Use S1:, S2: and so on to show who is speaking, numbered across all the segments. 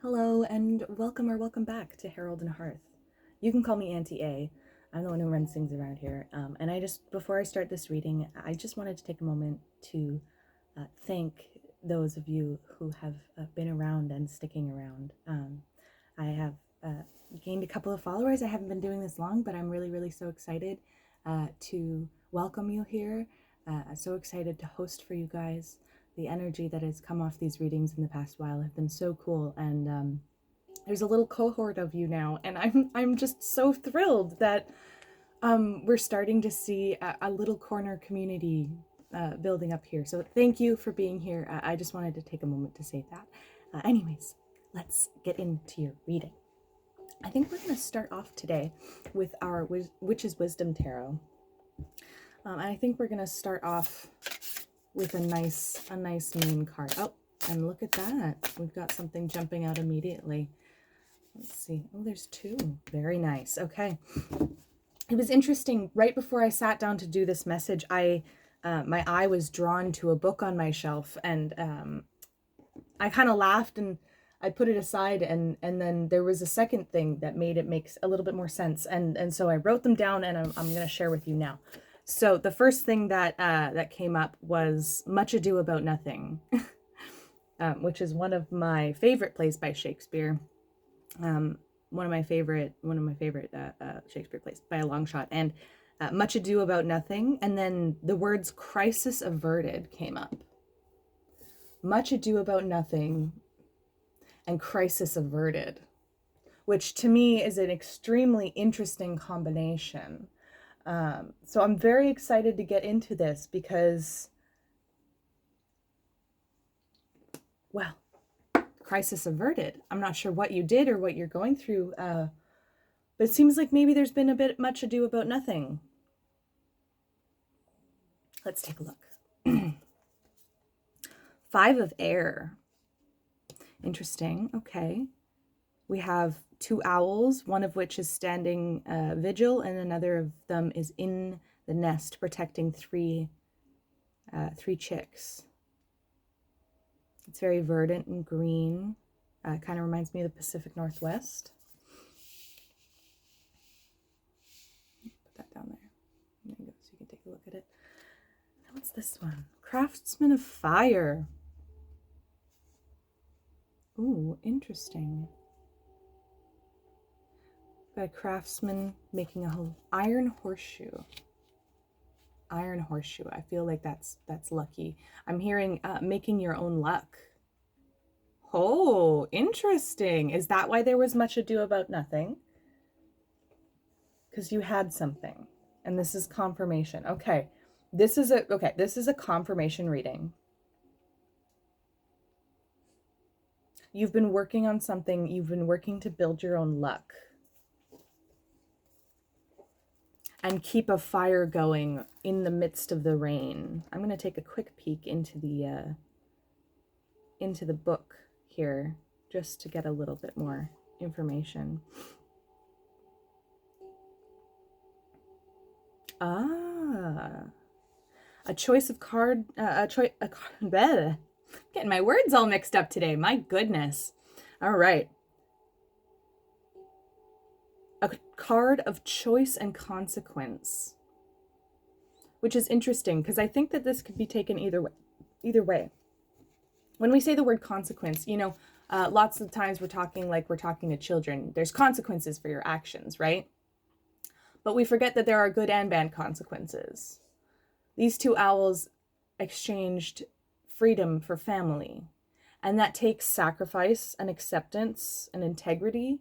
S1: Hello and welcome back to Herald Hearth. You can call me Auntie A. I'm the one who runs things around here. Before I start this reading, I just wanted to take a moment to thank those of you who have been around and sticking around. I have gained a couple of followers. I haven't been doing this long, but I'm really so excited to welcome you here. So excited to host for you guys. The energy that has come off these readings in the past while have been so cool, and there's a little cohort of you now, and I'm just so thrilled that we're starting to see a little corner community building up here. So thank you for being here. I just wanted to take a moment to say that. Anyways, let's get into your reading. I think we're going to start off today with our Witch's Wisdom Tarot. And I think we're going to start off with a nice main card. Oh, and look at that. We've got something jumping out immediately. Let's see. Oh, there's two. Very nice. Okay. It was interesting. Right before I sat down to do this message, my eye was drawn to a book on my shelf, and I kind of laughed and I put it aside, and then there was a second thing that made it make a little bit more sense, and so I wrote them down, and I'm going to share with you now. So the first thing that came up was Much Ado About Nothing, which is one of my favorite plays by Shakespeare. One of my favorite Shakespeare plays by a long shot. And Much Ado About Nothing, and then the words Crisis Averted came up. Much Ado About Nothing and Crisis Averted, which to me is an extremely interesting combination. So I'm very excited to get into this because, well, crisis averted. I'm not sure what you did or what you're going through, but it seems like maybe there's been a bit much ado about nothing. Let's take a look. Five of Air. Interesting. Okay. We have two owls, one of which is standing vigil, and another of them is in the nest protecting three chicks. It's very verdant and green. Kind of reminds me of the Pacific Northwest. Put that down there. There you go, so you can take a look at it. Now what's this one? Craftsman of Fire. Ooh, interesting. Got a craftsman making a whole iron horseshoe. Iron horseshoe. I feel like that's lucky. I'm hearing making your own luck. Oh, interesting. Is that why there was much ado about nothing? Because you had something, and this is confirmation. Okay, this is a confirmation reading. You've been working on something. You've been working to build your own luck and keep a fire going in the midst of the rain. I'm going to take a quick peek into the book here just to get a little bit more information. A choice of card, getting my words all mixed up today. My goodness. All right. A card of choice and consequence, which is interesting because I think that this could be taken either way. When we say the word consequence, lots of times we're talking to children. There's consequences for your actions, right? But we forget that there are good and bad consequences. These two owls exchanged freedom for family, and that takes sacrifice and acceptance and integrity.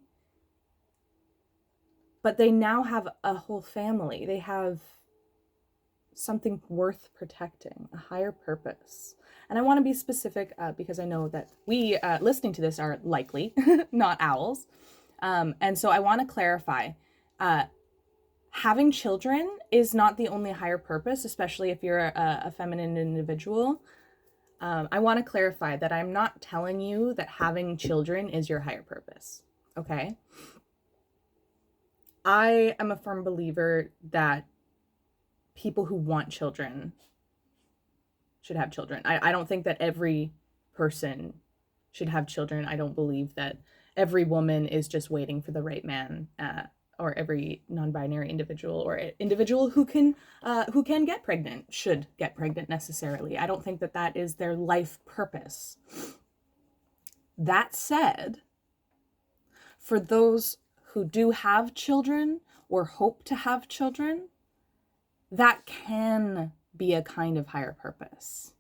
S1: But they now have a whole family. They have something worth protecting, a higher purpose. And I want to be specific because I know that we listening to this are likely not owls. And so I want to clarify, having children is not the only higher purpose, especially if you're a feminine individual. I want to clarify that I'm not telling you that having children is your higher purpose, okay? I am a firm believer that people who want children should have children. I don't think that every person should have children. I don't believe that every woman is just waiting for the right man, or every non-binary individual or individual who can get pregnant should get pregnant necessarily. I don't think that that is their life purpose. That said, for those who do have children or hope to have children, that can be a kind of higher purpose.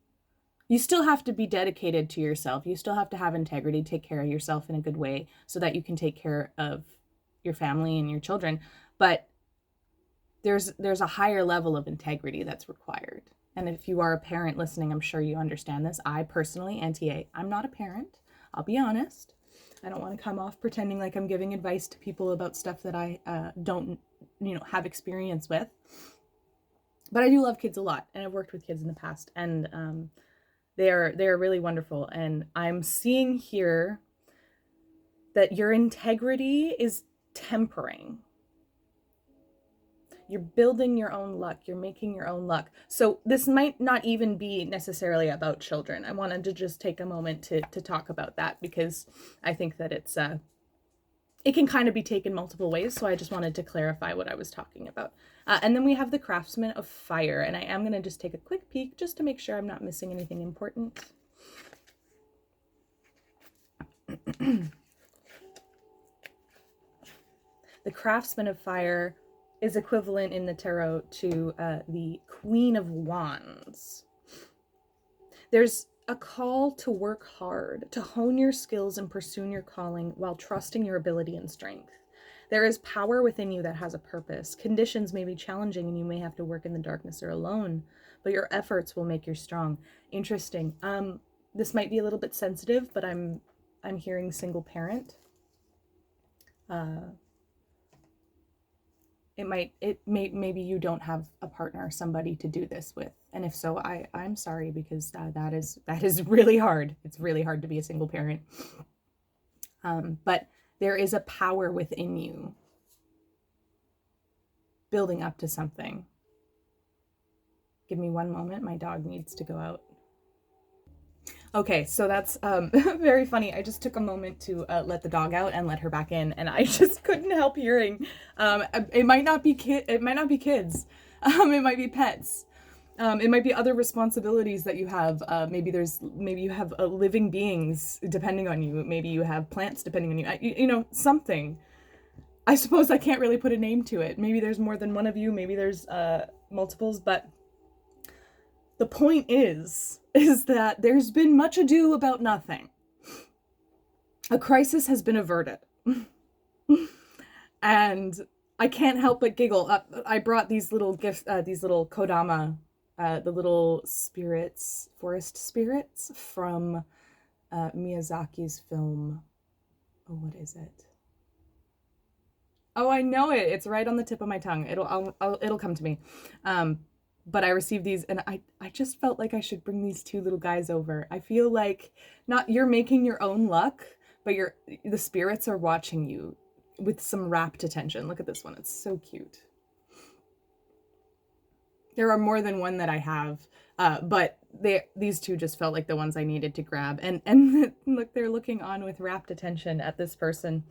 S1: You still have to be dedicated to yourself. You still have to have integrity, take care of yourself in a good way so that you can take care of your family and your children. But there's a higher level of integrity that's required. And if you are a parent listening, I'm sure you understand this. I personally, Auntie A, I'm not a parent. I'll be honest. I don't want to come off pretending like I'm giving advice to people about stuff that I don't, have experience with. But I do love kids a lot, and I've worked with kids in the past, and they are really wonderful. And I'm seeing here that your integrity is tempering. You're building your own luck. You're making your own luck. So this might not even be necessarily about children. I wanted to just take a moment to talk about that, because I think that it can kind of be taken multiple ways. So I just wanted to clarify what I was talking about. And then we have the Craftsman of Fire. And I am going to just take a quick peek just to make sure I'm not missing anything important. The Craftsman of Fire is equivalent in the tarot to the Queen of Wands. There's a call to work hard, to hone your skills and pursue your calling while trusting your ability and strength. There is power within you that has a purpose. Conditions may be challenging and you may have to work in the darkness or alone, but your efforts will make you strong. Interesting. This might be a little bit sensitive, but I'm hearing single parent. Maybe you don't have a partner, somebody to do this with. And if so, I'm sorry, because that is really hard. It's really hard to be a single parent. But there is a power within you building up to something. Give me one moment. My dog needs to go out. Okay, so that's very funny. I just took a moment to let the dog out and let her back in, and I just couldn't help hearing. It might not be kids. It might be pets. It might be other responsibilities that you have. Maybe you have living beings depending on you. Maybe you have plants depending on you. Something. I suppose I can't really put a name to it. Maybe there's more than one of you. Maybe there's multiples, but the point is that there's been much ado about nothing. A crisis has been averted. And I can't help but giggle. I brought these little gifts, these little kodama, the little spirits, forest spirits from Miyazaki's film. Oh, what is it? Oh, I know it. It's right on the tip of my tongue. It'll come to me. But I received these, and I just felt like I should bring these two little guys over. I feel like you're making your own luck, but the spirits are watching you with some rapt attention. Look at this one. It's so cute. There are more than one that I have, but these two just felt like the ones I needed to grab. And look, they're looking on with rapt attention at this person.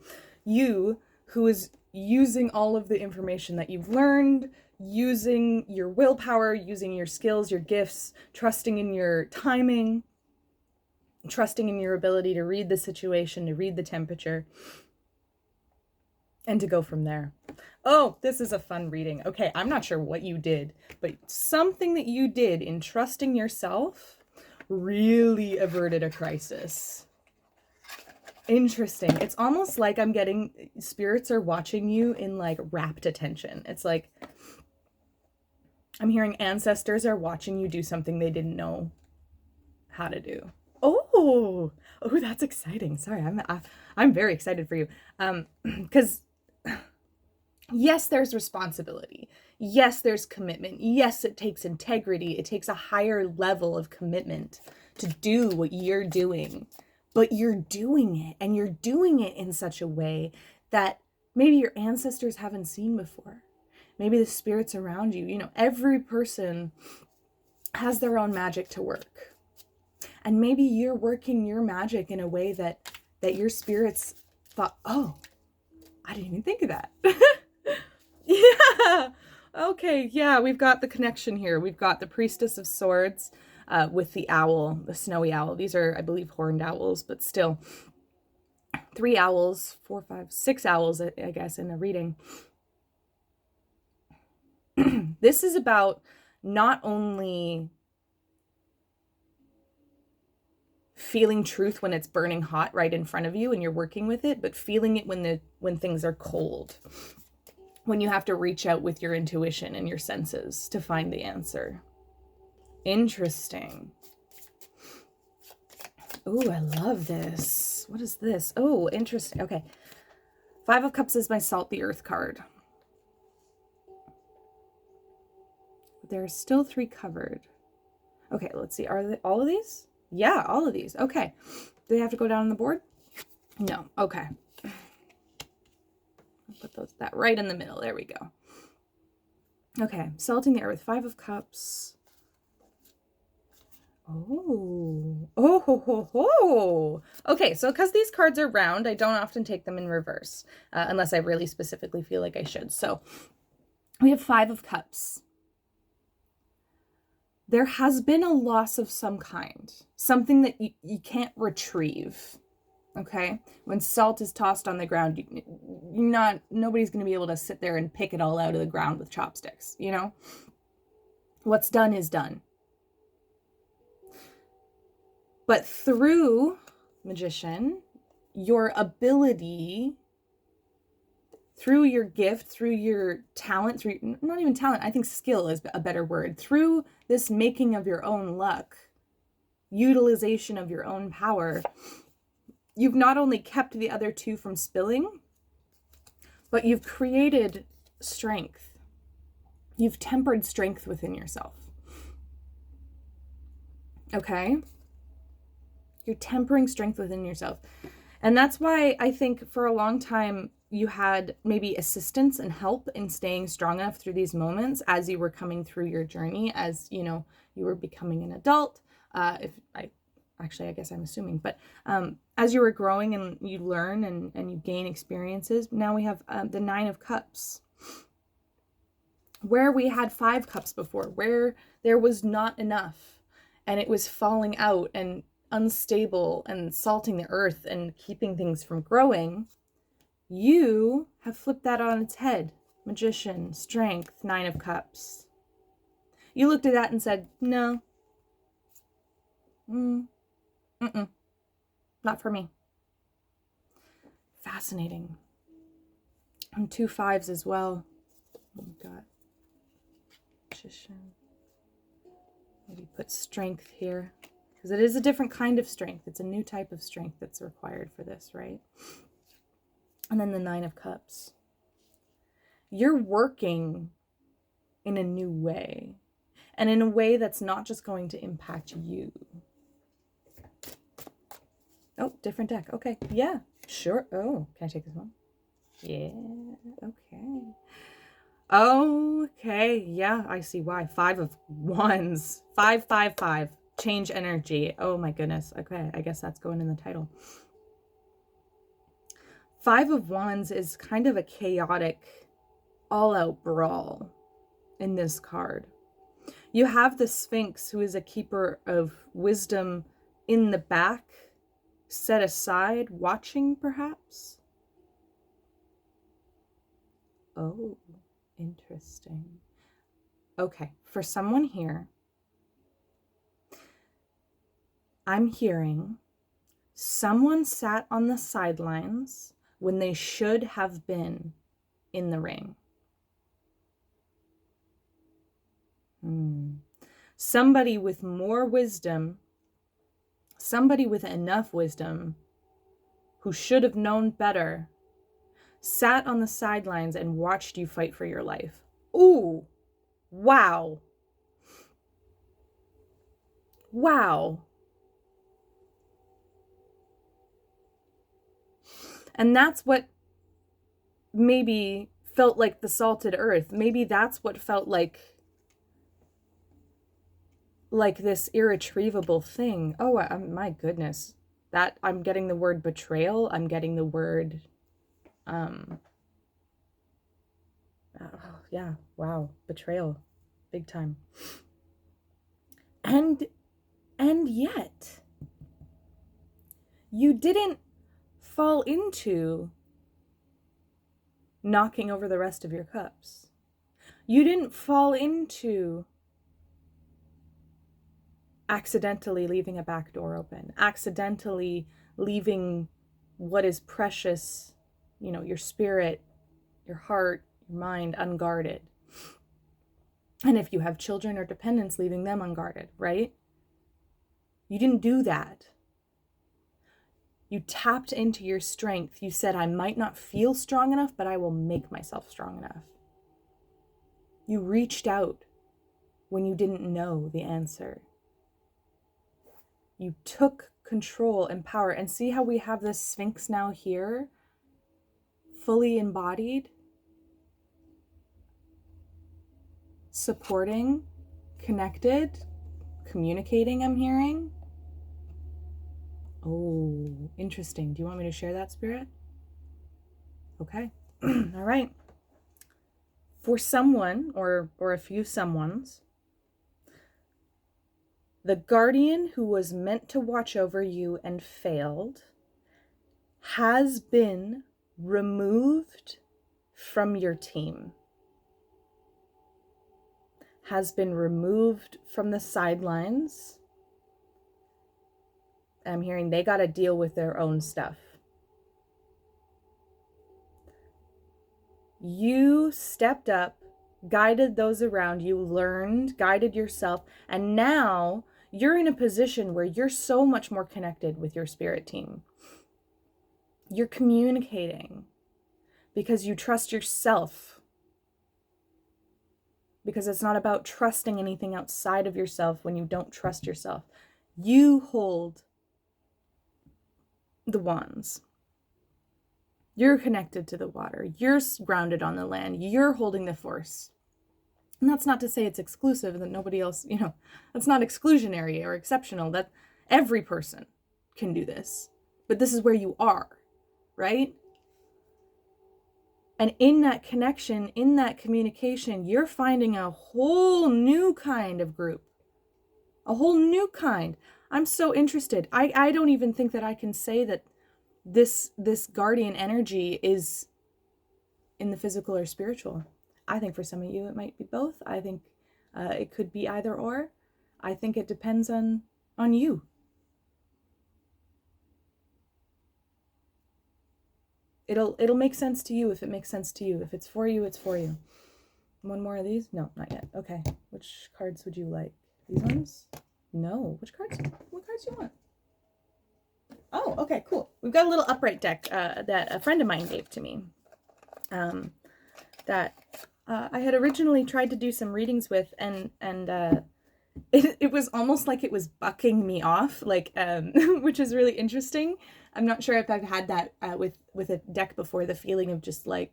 S1: You, who is using all of the information that you've learned, using your willpower, using your skills, your gifts, trusting in your timing, trusting in your ability to read the situation, to read the temperature, and to go from there. Oh, this is a fun reading. Okay, I'm not sure what you did, but something that you did in trusting yourself really averted a crisis. Interesting. It's almost like I'm getting spirits are watching you in like rapt attention. It's like I'm hearing ancestors are watching you do something they didn't know how to do. Oh, that's exciting. Sorry, I'm very excited for you. Because yes, there's responsibility. Yes, there's commitment. Yes, it takes integrity. It takes a higher level of commitment to do what you're doing. But you're doing it, and you're doing it in such a way that maybe your ancestors haven't seen before. Maybe the spirits around you, every person has their own magic to work. And maybe you're working your magic in a way that your spirits thought, oh, I didn't even think of that. Yeah. Okay. Yeah. We've got the connection here. We've got the Priestess of Swords with the owl, the snowy owl. These are, I believe, horned owls, but still 3 owls, 4, 5, 6 owls, I guess, in the reading. This is about not only feeling truth when it's burning hot right in front of you and you're working with it, but feeling it when things are cold, when you have to reach out with your intuition and your senses to find the answer. Interesting. Oh, I love this. What is this? Oh, interesting. Okay. 5 of Cups is my Salt the Earth card. But there are still 3 covered. Okay, let's see. Are they all of these? Yeah, all of these. Okay. Do they have to go down on the board? No. Okay. I'll put that right in the middle. There we go. Okay. Salting the Earth. 5 of Cups. Oh. Oh, ho, ho, ho. Okay, so because these cards are round, I don't often take them in reverse, unless I really specifically feel like I should. So we have 5 of Cups. There has been a loss of some kind, something that you can't retrieve, okay? When salt is tossed on the ground, nobody's going to be able to sit there and pick it all out of the ground with chopsticks, you know? What's done is done. But through, Magician, your ability, through your gift, through your talent, through, not even talent, I think skill is a better word, through this making of your own luck, utilization of your own power, you've not only kept the other 2 from spilling, but you've created strength. You've tempered strength within yourself. Okay? You're tempering strength within yourself. And that's why I think for a long time you had maybe assistance and help in staying strong enough through these moments as you were coming through your journey, as you know, you were becoming an adult. I guess I'm assuming, but as you were growing and you learn and you gain experiences, now we have the 9 of Cups. Where we had 5 cups before, where there was not enough and it was falling out and unstable and salting the earth and keeping things from growing, you have flipped that on its head. Magician, strength, 9 of Cups. You looked at that and said, no. Not for me. Fascinating. And 2 5s as well. We've got Magician. Maybe put strength here. Because it is a different kind of strength. It's a new type of strength that's required for this, right? And then the 9 of Cups. You're working in a new way. And in a way that's not just going to impact you. Oh, different deck. Okay. Yeah, sure. Oh, can I take this one? Yeah. Okay. Okay. Yeah, I see why. 5 of Wands. 5, 5, 5. Change energy. Oh my goodness. Okay. I guess that's going in the title. 5 of Wands is kind of a chaotic, all-out brawl in this card. You have the Sphinx, who is a keeper of wisdom, in the back, set aside, watching perhaps. Oh, interesting. Okay, for someone here, I'm hearing someone sat on the sidelines when they should have been in the ring. Somebody with more wisdom, somebody with enough wisdom, who should have known better, sat on the sidelines and watched you fight for your life. Ooh, wow. Wow. And that's what maybe felt like the salted earth. Maybe that's what felt like like this irretrievable thing. Oh, my goodness. That I'm getting the word betrayal. I'm getting the word, oh, yeah, wow, betrayal, big time. And yet, you didn't fall into knocking over the rest of your cups. You didn't fall into accidentally leaving a back door open, accidentally leaving what is precious, you know, your spirit, your heart, your mind unguarded. And if you have children or dependents, leaving them unguarded, right? You didn't do that. You tapped into your strength. You said, I might not feel strong enough, but I will make myself strong enough. You reached out when you didn't know the answer. You took control and power. And see how we have this Sphinx now here, fully embodied, supporting, connected, communicating, I'm hearing. Oh, interesting. Do you want me to share that, Spirit? Okay. All right. For someone or a few someones, the guardian who was meant to watch over you and failed has been removed from your team, has been removed from the sidelines. I'm hearing they got to deal with their own stuff. You stepped up, guided those around you, learned, guided yourself, and now you're in a position where you're so much more connected with your spirit team. You're communicating because you trust yourself. Because it's not about trusting anything outside of yourself when you don't trust yourself. You hold the wands. You're connected to the water. You're grounded on the land. You're holding the force. And that's not to say it's exclusive, that nobody else, you know, that's not exclusionary or exceptional, that every person can do this. But this is where you are, right? And in that connection, in that communication, you're finding a whole new kind of group. A whole new kind. I'm so interested. I don't even think that I can say that this guardian energy is in the physical or spiritual. I think for some of you it might be both. I think it could be either or. I think it depends on you. It'll make sense to you if it makes sense to you. If it's for you, it's for you. One more of these? No, not yet. Okay. Which cards would you like? These ones? No. Which cards? What cards do you want? Oh, okay, cool. We've got a little upright deck that a friend of mine gave to me. That I had originally tried to do some readings with, and it was almost like it was bucking me off, like which is really interesting. I'm not sure if I've had that with a deck before, the feeling of just like,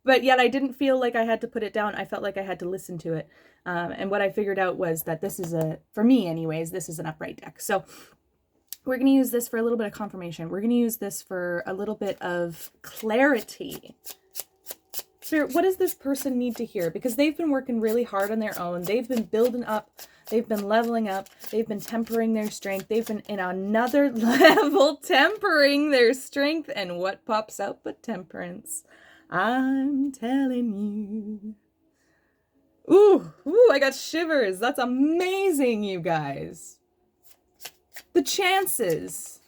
S1: but yet I didn't feel like I had to put it down. I felt like I had to listen to it. And what I figured out was that this is for me anyways, this is an upright deck. So we're going to use this for a little bit of confirmation. We're going to use this for a little bit of clarity. Spirit, what does this person need to hear? Because they've been working really hard on their own. They've been building up. They've been leveling up. They've been tempering their strength. They've been in another level tempering their strength. And what pops out but temperance? I'm telling you. Ooh, I got shivers. That's amazing, you guys. The chances.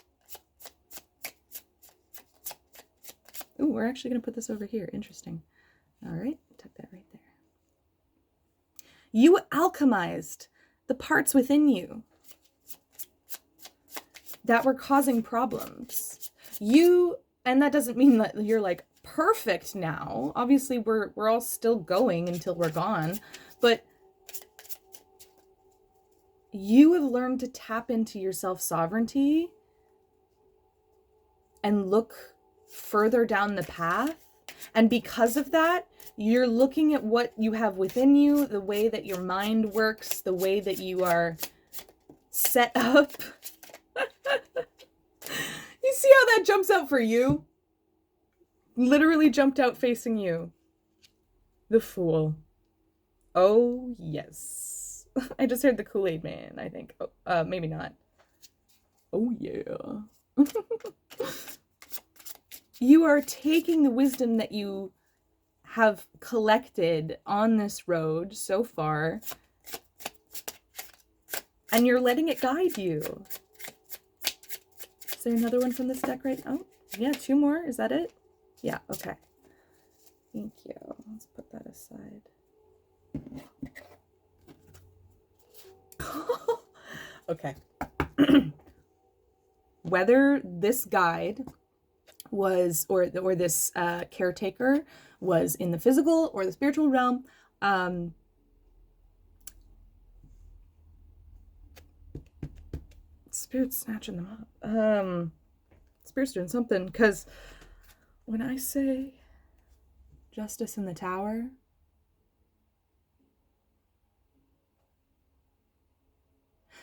S1: Ooh, we're actually going to put this over here. Interesting. All right, tuck that right there. You alchemized the parts within you that were causing problems. And that doesn't mean that you're like perfect now. Obviously, we're all still going until we're gone, but you have learned to tap into your self-sovereignty and look further down the path And because of that, you're looking at what you have within you, the way that your mind works, the way that you are set up. You see how that jumps out for you? Literally jumped out facing you. The Fool. Oh, yes. I just heard the Kool-Aid Man, I think. Oh, maybe not. Oh, yeah. You are taking the wisdom that you have collected on this road so far, and you're letting it guide you. Is there another one from this deck right now? Oh, yeah, 2 more. Is that it? Yeah, okay. Thank you. Let's put that aside. Okay. Whether this guide was, or this caretaker was in the physical or the spiritual realm, Spirit's snatching them up. Spirit's doing something, because when I say justice in the tower,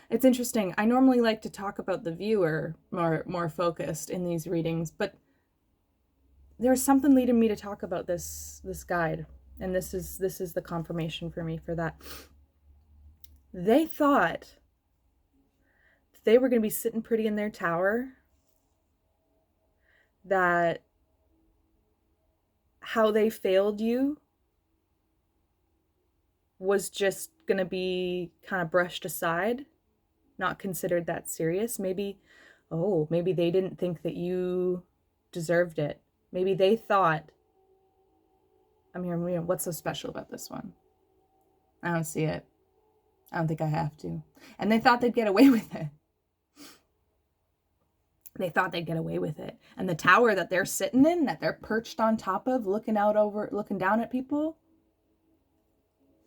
S1: it's interesting. I normally like to talk about the viewer more focused in these readings, but there's something leading me to talk about this guide, and this is the confirmation for me for that. They thought they were going to be sitting pretty in their tower, that how they failed you was just going to be kind of brushed aside, not considered that serious. Maybe they didn't think that you deserved it. Maybe they thought, I'm here, what's so special about this one? I don't see it. I don't think I have to. And they thought they'd get away with it. They thought they'd get away with it. And the tower that they're sitting in, that they're perched on top of, looking down at people,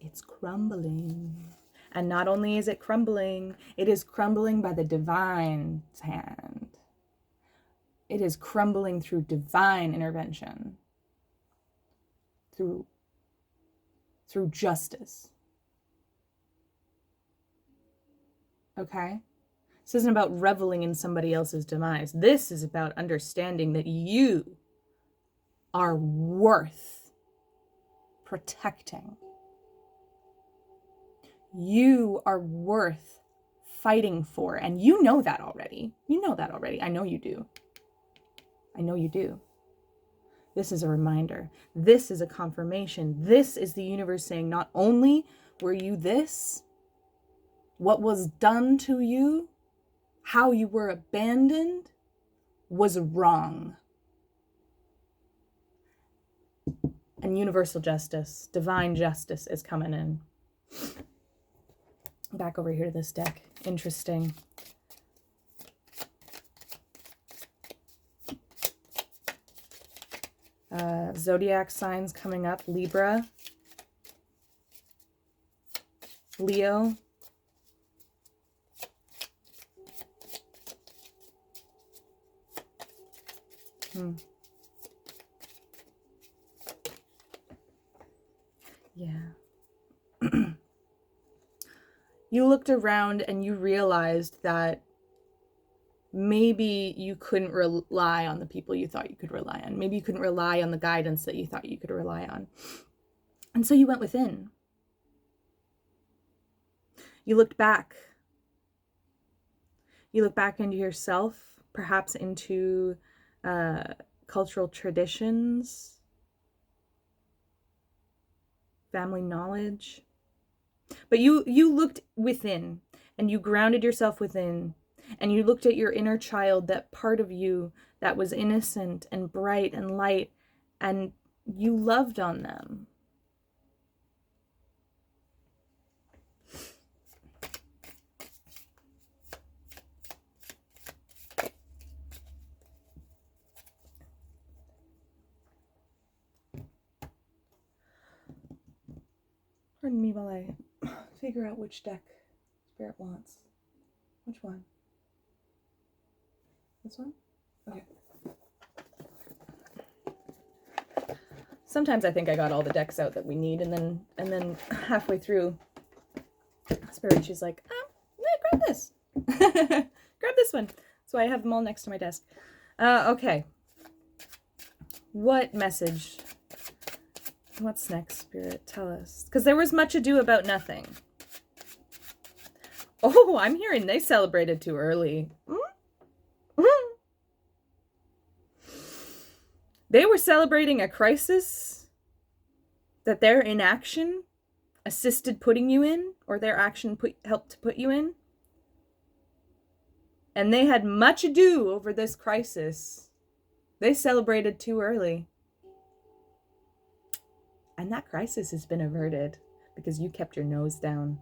S1: it's crumbling. And not only is it crumbling, it is crumbling by the divine's hand. It is crumbling through divine intervention. Through justice. Okay? This isn't about reveling in somebody else's demise. This is about understanding that you are worth protecting. You are worth fighting for. And you know that already. You know that already. I know you do. I know you do. This is a reminder. This is a confirmation. This is the universe saying, not only were you this, what was done to you, how you were abandoned, was wrong. And universal justice, divine justice is coming in. Back over here to this deck. Interesting. Zodiac signs coming up. Libra. Leo. Yeah. You looked around and you realized that maybe you couldn't rely on the people you thought you could rely on. Maybe you couldn't rely on the guidance that you thought you could rely on. And so you went within. You looked back. You look back into yourself, perhaps into cultural traditions, family knowledge. But you looked within, and you grounded yourself within, and you looked at your inner child, that part of you that was innocent and bright and light, and you loved on them. Pardon me while I figure out which deck Spirit wants. Which one? This one? Okay. Sometimes I think I got all the decks out that we need, and then halfway through, Spirit, she's like, yeah, grab this. Grab this one. So I have them all next to my desk. Okay. What message? What's next, Spirit? Tell us. Because there was much ado about nothing. Oh, I'm hearing they celebrated too early. They were celebrating a crisis that their inaction assisted putting you in, or their action helped to put you in. And they had much ado over this crisis. They celebrated too early. And that crisis has been averted because you kept your nose down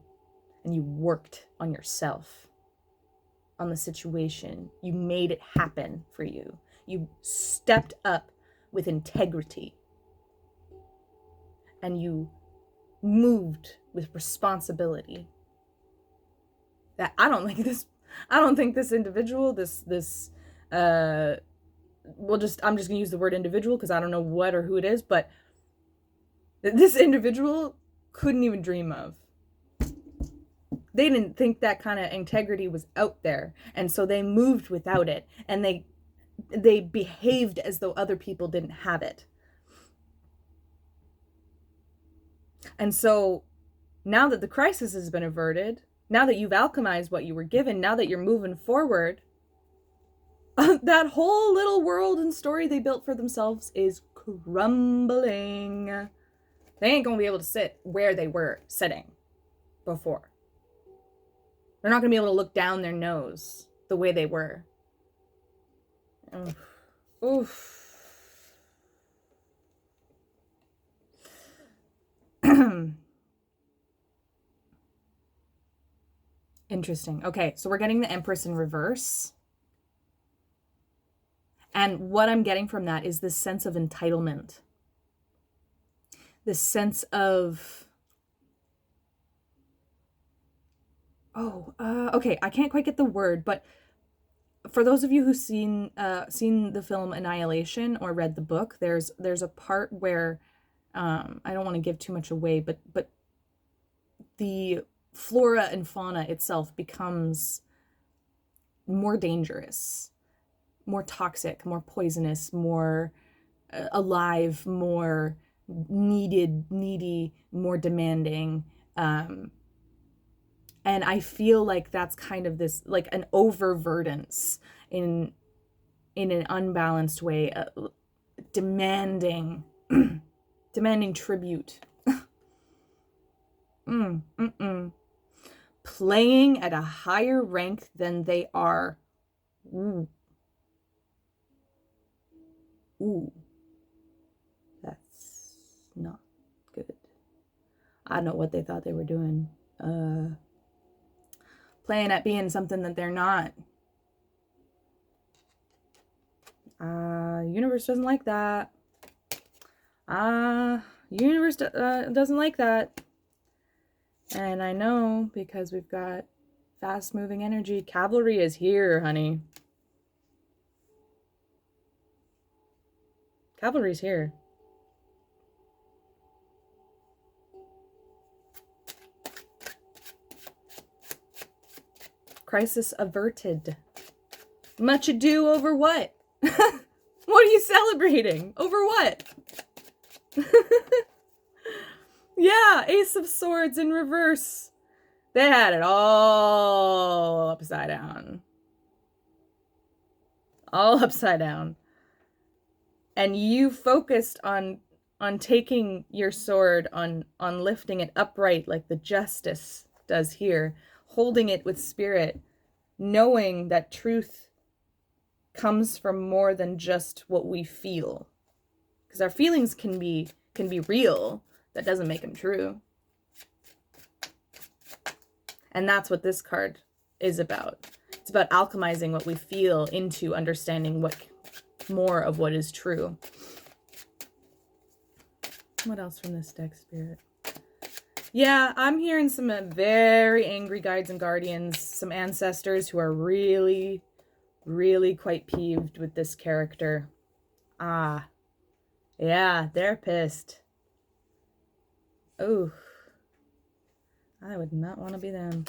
S1: and you worked on yourself, on the situation. You made it happen for you. You stepped up with integrity. And you moved with responsibility. That I'm just gonna use the word individual because I don't know what or who it is, but this individual couldn't even dream of. They didn't think that kind of integrity was out there, and so they moved without it, and they behaved as though other people didn't have it. And so now that the crisis has been averted, now that you've alchemized what you were given, now that you're moving forward, that whole little world and story they built for themselves is crumbling. They ain't gonna be able to sit where they were sitting before. They're not gonna be able to look down their nose the way they were. Oof. Interesting. Okay, so we're getting the Empress in reverse. And what I'm getting from that is this sense of entitlement. This sense of, okay, I can't quite get the word, but for those of you who've seen the film Annihilation or read the book, there's a part where, I don't want to give too much away, but the flora and fauna itself becomes more dangerous, more toxic, more poisonous, more alive, more needy, more demanding. And I feel like that's kind of this, like an oververdance in an unbalanced way, demanding tribute. Playing at a higher rank than they are. Ooh. That's not good. I don't know what they thought they were doing. Playing at being something that they're not. Universe doesn't like that. Universe doesn't like that. And I know because we've got fast moving energy. Cavalry is here, honey. Cavalry's here. Crisis averted. Much ado over what? What are you celebrating? Over what? Yeah, Ace of Swords in reverse. They had it all upside down. All upside down. And you focused on taking your sword, on lifting it upright like the Justice does here, holding it with spirit, knowing that truth comes from more than just what we feel. Because our feelings can be real. That doesn't make them true. And that's what this card is about. It's about alchemizing what we feel into understanding what more of what is true. What else from this deck, Spirit? Yeah, I'm hearing some very angry guides and guardians, some ancestors who are really, really quite peeved with this character. Yeah, they're pissed. Ooh, I would not want to be them.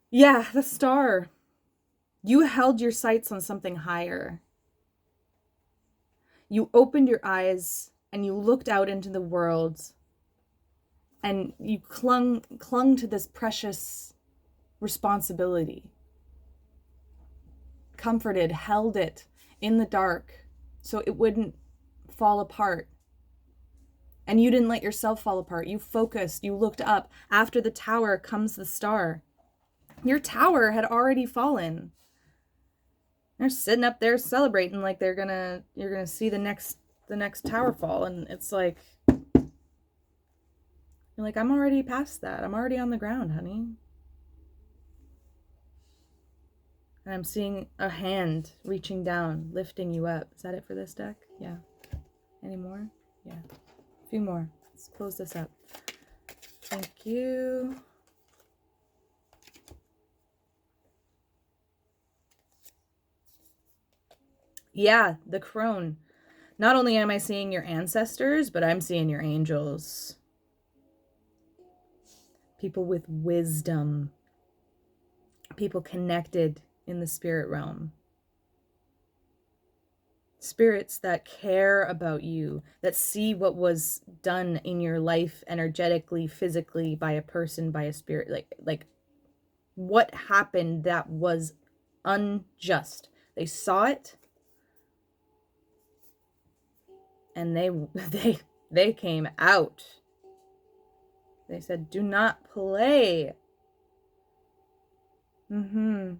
S1: Yeah, the star. You held your sights on something higher. You opened your eyes and you looked out into the world and you clung to this precious responsibility. Comforted, held it in the dark so it wouldn't fall apart. And you didn't let yourself fall apart. You focused, you looked up. After the tower comes the star. Your tower had already fallen. They're sitting up there celebrating like you're gonna see the next tower fall, and it's like, you're like, I'm already past that. I'm already on the ground, honey. And I'm seeing a hand reaching down, lifting you up. Is that it for this deck? Yeah. Any more? Yeah. A few more. Let's close this up. Thank you. Yeah, the crone. Not only am I seeing your ancestors, but I'm seeing your angels. People with wisdom. People connected in the spirit realm. Spirits that care about you, that see what was done in your life energetically, physically, by a person, by a spirit. Like what happened that was unjust. They saw it. And they came out. They said, do not play. And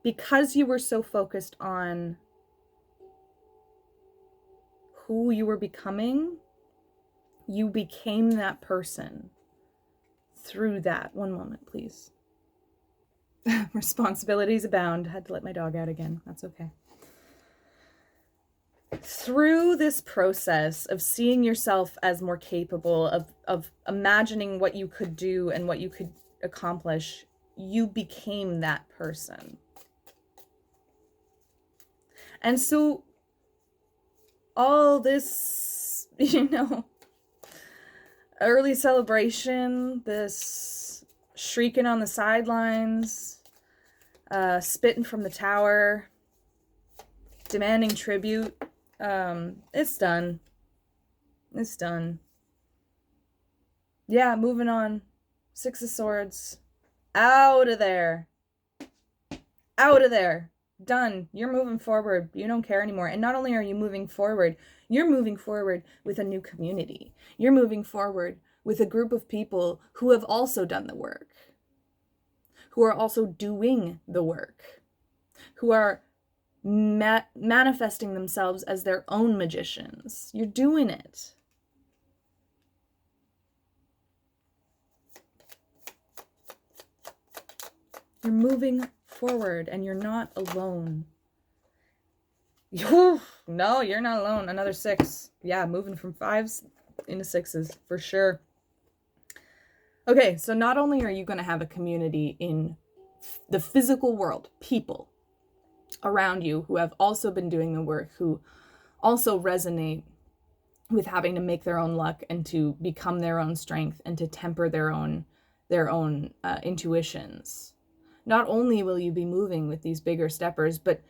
S1: because you were so focused on who you were becoming, you became that person through that. One moment, please. Responsibilities abound. Had to let my dog out again. That's okay. Through this process of seeing yourself as more capable, of imagining what you could do and what you could accomplish, you became that person. And so all this, early celebration, this shrieking on the sidelines, spitting from the tower, demanding tribute, it's done. It's done. Yeah, moving on. 6 of Swords. Out of there. Out of there. Done. You're moving forward. You don't care anymore. And not only are you moving forward, you're moving forward with a new community. You're moving forward with a group of people who have also done the work, who are also doing the work, who are manifesting themselves as their own magicians. You're doing it. You're moving forward and you're not alone. No, you're not alone. Another 6. Yeah, moving from 5s into 6s for sure. Okay, so not only are you going to have a community in the physical world, people around you who have also been doing the work, who also resonate with having to make their own luck and to become their own strength and to temper their own intuitions. Not only will you be moving with these bigger steppers, but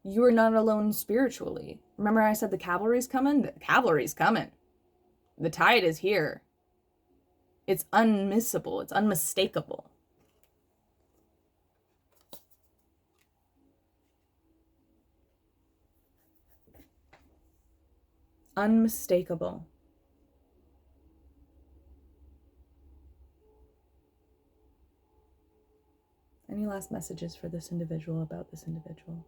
S1: you are not alone spiritually. Remember I said the cavalry's coming? The cavalry's coming. The tide is here. It's unmissable. It's unmistakable. Unmistakable. Any last messages for this individual about this individual?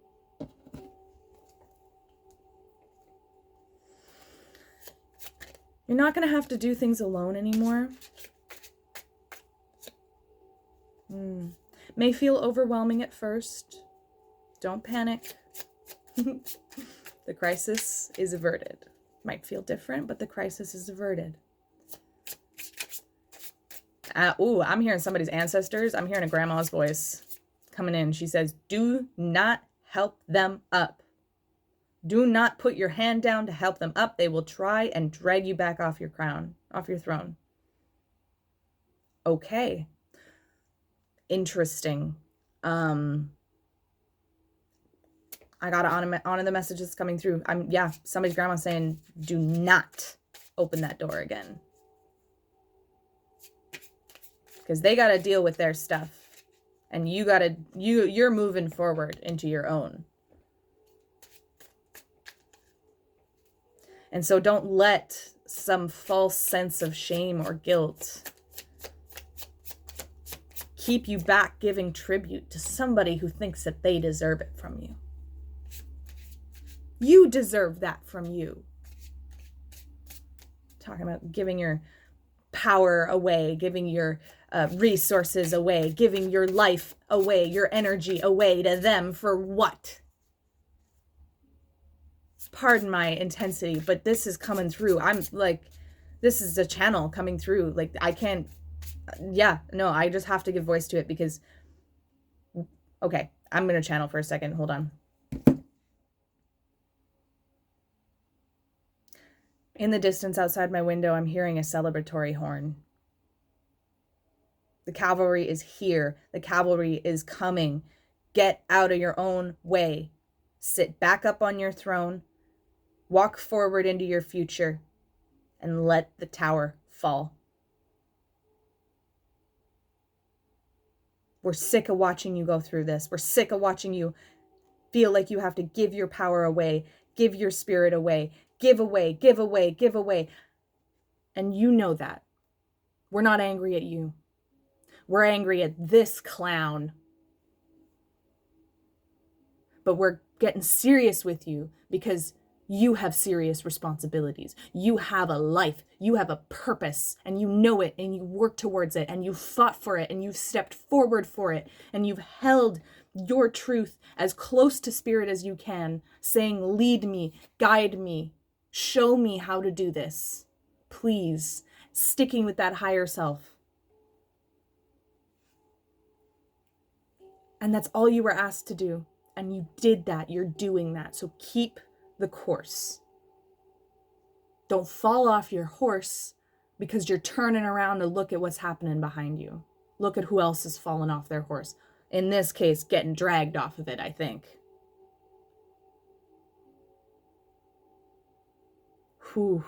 S1: You're not going to have to do things alone anymore. May feel overwhelming at first. Don't panic. The crisis is averted. Might feel different, but the crisis is averted. I'm hearing somebody's ancestors. I'm hearing a grandma's voice coming in. She says, do not help them up. Do not put your hand down to help them up. They will try and drag you back off your throne. Okay. Interesting. I got on the messages coming through. Somebody's grandma saying, do not open that door again. Because they got to deal with their stuff. And you're moving forward into your own. And so don't let some false sense of shame or guilt keep you back giving tribute to somebody who thinks that they deserve it from you. You deserve that from you. Talking about giving your power away, giving your resources away, giving your life away, your energy away to them for what? Pardon my intensity, but this is coming through. I'm like, this is a channel coming through. Like, I can't, I just have to give voice to it because, okay, I'm going to channel for a second. Hold on. In the distance outside my window, I'm hearing a celebratory horn. The cavalry is here. The cavalry is coming. Get out of your own way. Sit back up on your throne. Walk forward into your future and let the tower fall. We're sick of watching you go through this. We're sick of watching you feel like you have to give your power away, give your spirit away, give away, give away, give away. And you know that. We're not angry at you. We're angry at this clown. But we're getting serious with you because you have serious responsibilities. You have a life. You have a purpose, and you know it, and you work towards it, and you fought for it, and you've stepped forward for it, and you've held your truth as close to spirit as you can, saying, lead me, guide me, show me how to do this. Please, sticking with that higher self. And that's all you were asked to do. And you did that. You're doing that. So keep the course. Don't fall off your horse because you're turning around to look at what's happening behind you. Look at who else has fallen off their horse. In this case, getting dragged off of it, I think. Whew.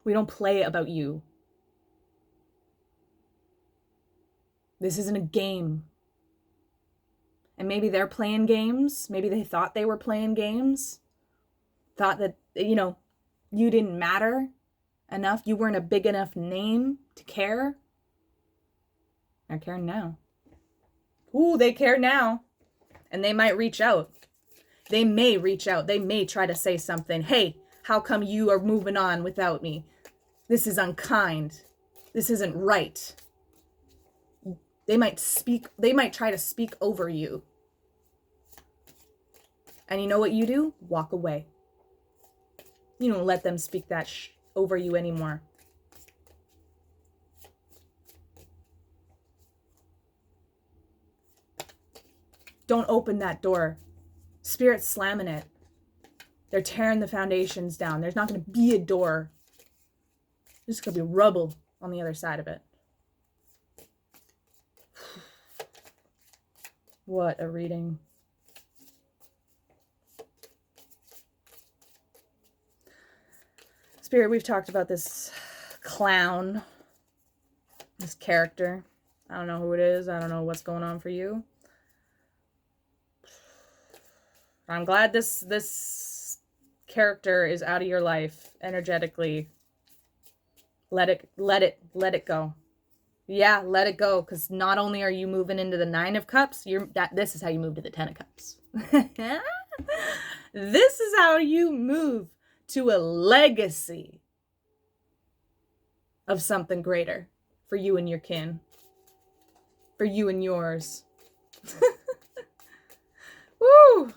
S1: We don't play about you. This isn't a game. And maybe they're playing games. Maybe they thought they were playing games. Thought that, you didn't matter enough. You weren't a big enough name to care. They're caring now. Ooh, they care now. And they might reach out. They may reach out. They may try to say something. Hey, how come you are moving on without me? This is unkind. This isn't right. They might try to speak over you. And you know what you do? Walk away. You don't let them speak that over you anymore. Don't open that door. Spirit's slamming it. They're tearing the foundations down. There's not going to be a door. There's going to be rubble on the other side of it. What a reading. Spirit, we've talked about this clown, this character. I don't know who it is. I don't know what's going on for you. I'm glad this character is out of your life energetically. Let it go. Yeah, let it go, because not only are you moving into the 9 of Cups, this is how you move to the 10 of Cups. This is how you move to a legacy of something greater for you and your kin, for you and yours. Woo!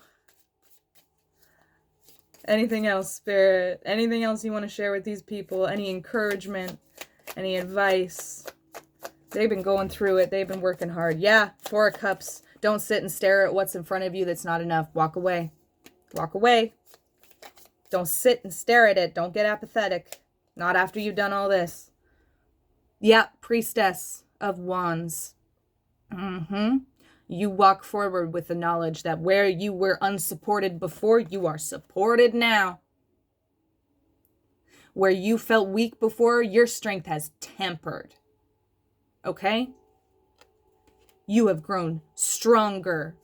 S1: Anything else, Spirit? Anything else you want to share with these people? Any encouragement? Any advice? They've been going through it. They've been working hard. Yeah, Four of Cups. Don't sit and stare at what's in front of you that's not enough. Walk away. Walk away. Don't sit and stare at it. Don't get apathetic. Not after you've done all this. Yeah, Priestess of Wands. You walk forward with the knowledge that where you were unsupported before, you are supported now. Where you felt weak before, your strength has tempered. Okay? You have grown stronger.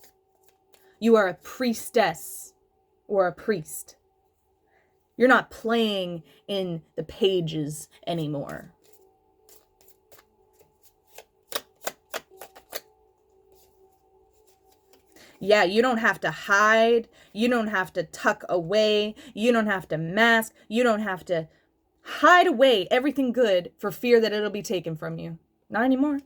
S1: You are a priestess or a priest. You're not playing in the pages anymore. Yeah, you don't have to hide. You don't have to tuck away. You don't have to mask. You don't have to hide away everything good for fear that it'll be taken from you. Not anymore.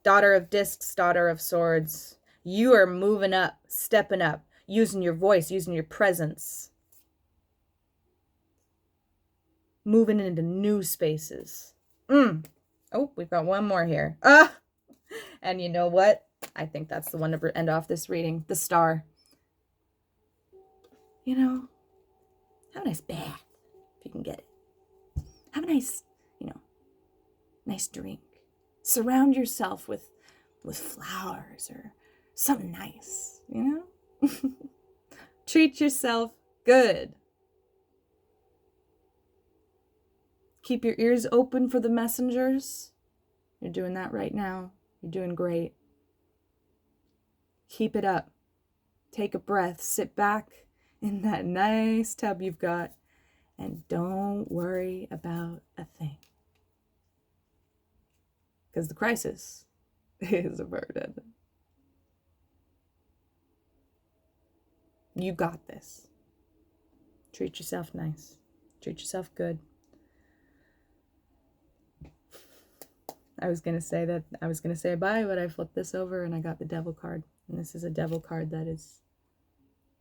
S1: Daughter of Discs, Daughter of Swords. You are moving up, stepping up, using your voice, using your presence. Moving into new spaces. Oh, we've got one more here. And you know what? I think that's the one to end off this reading. The Star. You know, have a nice bath, if you can get it. Have a nice, nice drink. Surround yourself with flowers or something nice, Treat yourself good. Keep your ears open for the messengers. You're doing that right now. You're doing great. Keep it up. Take a breath. Sit back in that nice tub you've got. And don't worry about a thing. Because the crisis is averted. You got this. Treat yourself nice. Treat yourself good. I was going to say bye, but I flipped this over and I got the Devil card. And this is a Devil card that is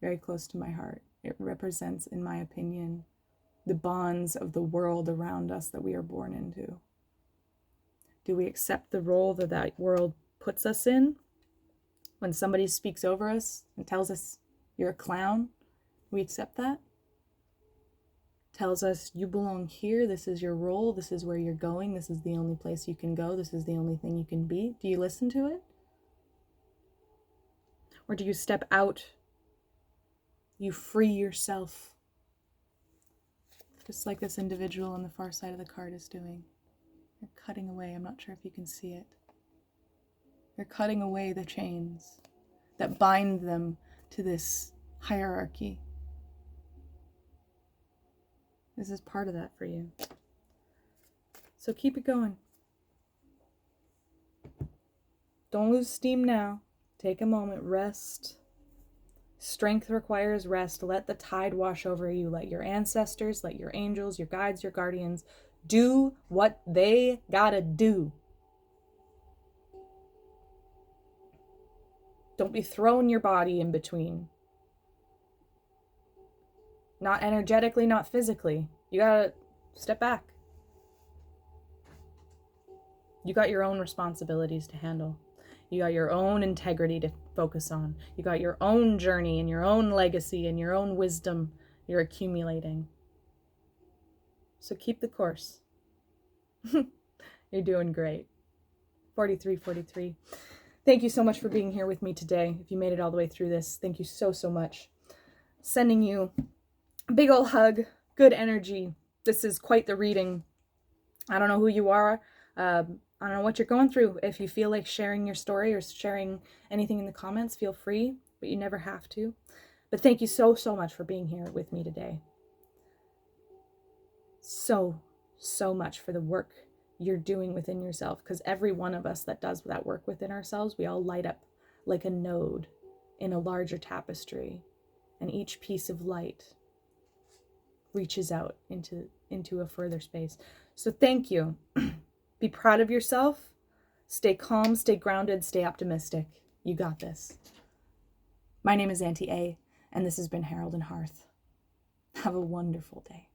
S1: very close to my heart. It represents, in my opinion, the bonds of the world around us that we are born into. Do we accept the role that that world puts us in? When somebody speaks over us and tells us, you're a clown, we accept that? Tells us, you belong here, this is your role, this is where you're going, this is the only place you can go, this is the only thing you can be. Do you listen to it? Or do you step out? You free yourself. Just like this individual on the far side of the card is doing. They're cutting away, I'm not sure if you can see it. They're cutting away the chains that bind them to this hierarchy. This is part of that for you. So keep it going. Don't lose steam now. Take a moment, rest. Strength requires rest. Let the tide wash over you. Let your ancestors, let your angels, your guides, your guardians do what they gotta do. Don't be throwing your body in between. Not energetically, not physically. You gotta step back. You got your own responsibilities to handle. You got your own integrity to focus on. You got your own journey and your own legacy and your own wisdom you're accumulating. So keep the course. You're doing great. 4343. Thank you so much for being here with me today. If you made it all the way through this, thank you so, so much. Sending you a big ol' hug, good energy. This is quite the reading. I don't know who you are. I don't know what you're going through. If you feel like sharing your story or sharing anything in the comments, feel free, but you never have to. But thank you so, so much for being here with me today. So, so much for the work you're doing within yourself, because every one of us that does that work within ourselves, we all light up like a node in a larger tapestry, and each piece of light reaches out into a further space. So thank you. Be proud of yourself. Stay calm, stay grounded, stay optimistic. You got this. My name is Auntie A, and this has been Herald Hearth. Have a wonderful day.